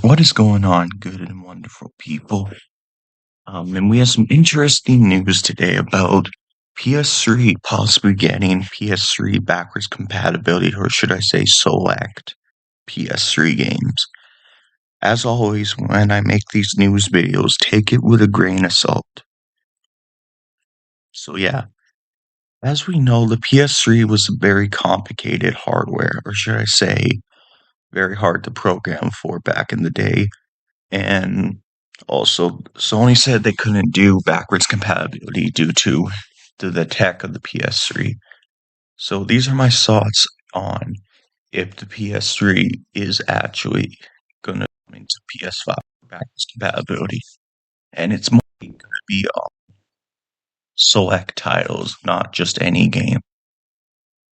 What is going on, good and wonderful people? And we have some interesting news today about PS3 possibly getting PS3 backwards compatibility, or should I say, select PS3 games. As always, when I make these news videos, take it with a grain of salt. So, yeah, as we know, the PS3 was a very complicated hardware, or should I say, very hard to program for back in the day. And also, Sony said they couldn't do backwards compatibility due to the tech of the PS3. So these are my thoughts on if the PS3 is actually going to come into PS5 backwards compatibility, and it's mostly going to be select titles, not just any game.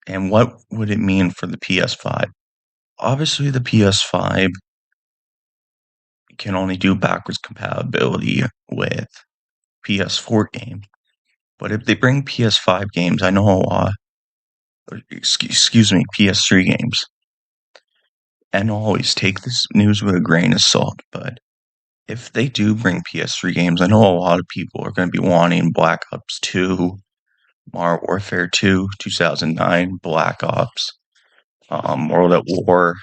And what would it mean for the PS5? Obviously, the PS5 can only do backwards compatibility with PS4 games. But if they bring PS5 games, I know a lot, or excuse me, PS3 games, and I'll always take this news with a grain of salt. But if they do bring PS3 games, I know a lot of people are going to be wanting Black Ops 2, Modern Warfare 2, 2009, Black Ops, World at War,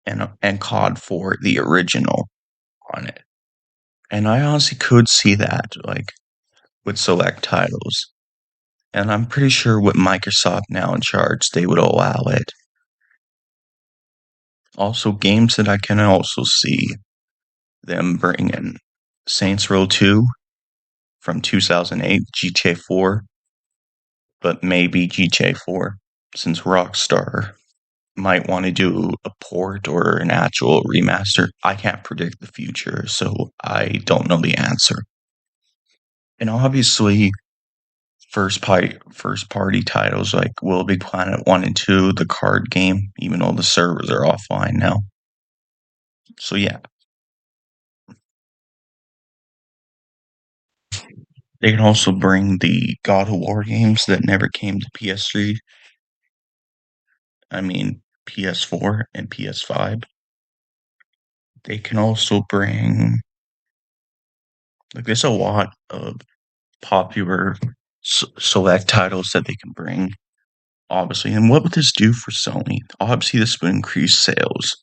and COD 4, the original on it. And I honestly could see that, like, with select titles. And I'm pretty sure with Microsoft now in charge, they would allow it. Also, games that I can also see them bring in Saints Row 2 from 2008, GTA 4, but maybe GTA 4, since Rockstar might want to do a port or an actual remaster. I can't predict the future, so I don't know the answer. And obviously, first party titles like Little Big Planet 1 and 2, the card game, even though the servers are offline now. So yeah, they can also bring the God of War games that never came to PS3. I mean, PS4 and PS5. They can also bring, like, there's a lot of popular select titles that they can bring, obviously. And what would this do for Sony? Obviously, this would increase sales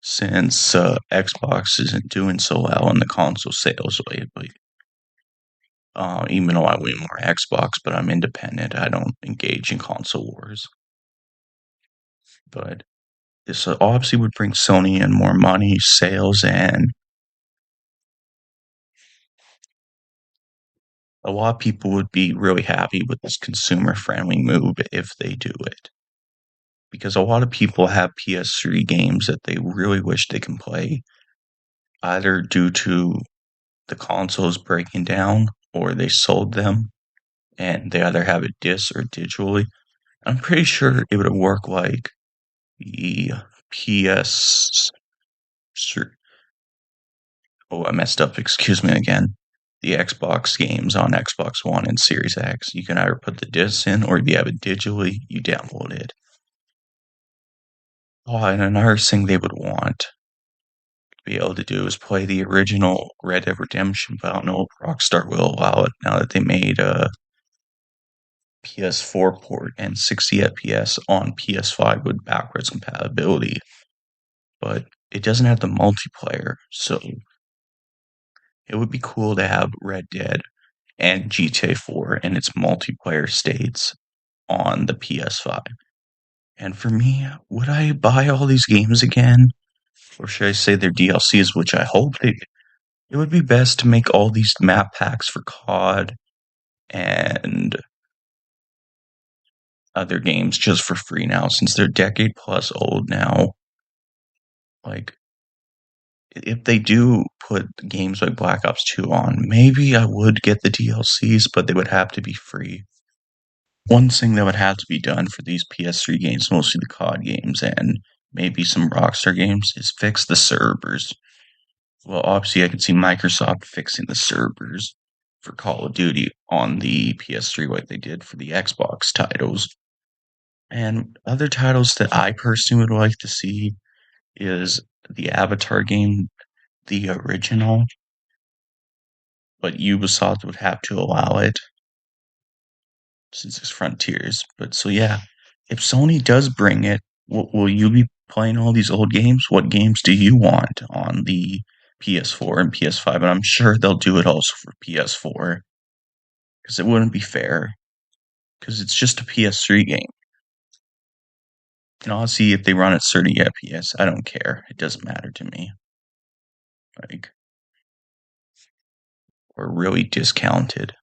since Xbox isn't doing so well in the console sales lately. Even though I win more Xbox, but I'm independent, I don't engage in console wars. But this obviously would bring Sony in more money, sales, and a lot of people would be really happy with this consumer friendly move if they do it. Because a lot of people have PS3 games that they really wish they can play, either due to the consoles breaking down or they sold them and they either have it disc or digitally. I'm pretty sure it would work like the PS. Oh, I messed up. Excuse me again. The Xbox games on Xbox One and Series X. You can either put the discs in, or if you have it digitally, you download it. Oh, and another thing they would want to be able to do is play the original Red Dead Redemption, but I don't know if Rockstar will allow it now that they made a PS4 port and 60 FPS on PS5 with backwards compatibility. But it doesn't have the multiplayer, so it would be cool to have Red Dead and GTA 4 and its multiplayer states on the PS5. And for me, would I buy all these games again? Or should I say their DLCs, which I hope they. It would be best to make all these map packs for COD and other games just for free now, since they're decade plus old now. Like, if they do put games like Black Ops 2 on, maybe I would get the DLCs, but they would have to be free. One thing that would have to be done for these PS3 games, mostly the COD games and maybe some Rockstar games, is fix the servers. Well, obviously, I can see Microsoft fixing the servers for Call of Duty on the PS3 like they did for the Xbox titles. And other titles that I personally would like to see is the Avatar game the original, but Ubisoft would have to allow it since it's Frontiers. But so yeah, if Sony does bring it, will you be playing all these old games? What games do you want on the PS4 and PS5? And I'm sure they'll do it also for PS4 because it wouldn't be fair because it's just a PS3 game. And honestly, if they run at 30 FPS, I don't care. It doesn't matter to me. Like, or really discounted.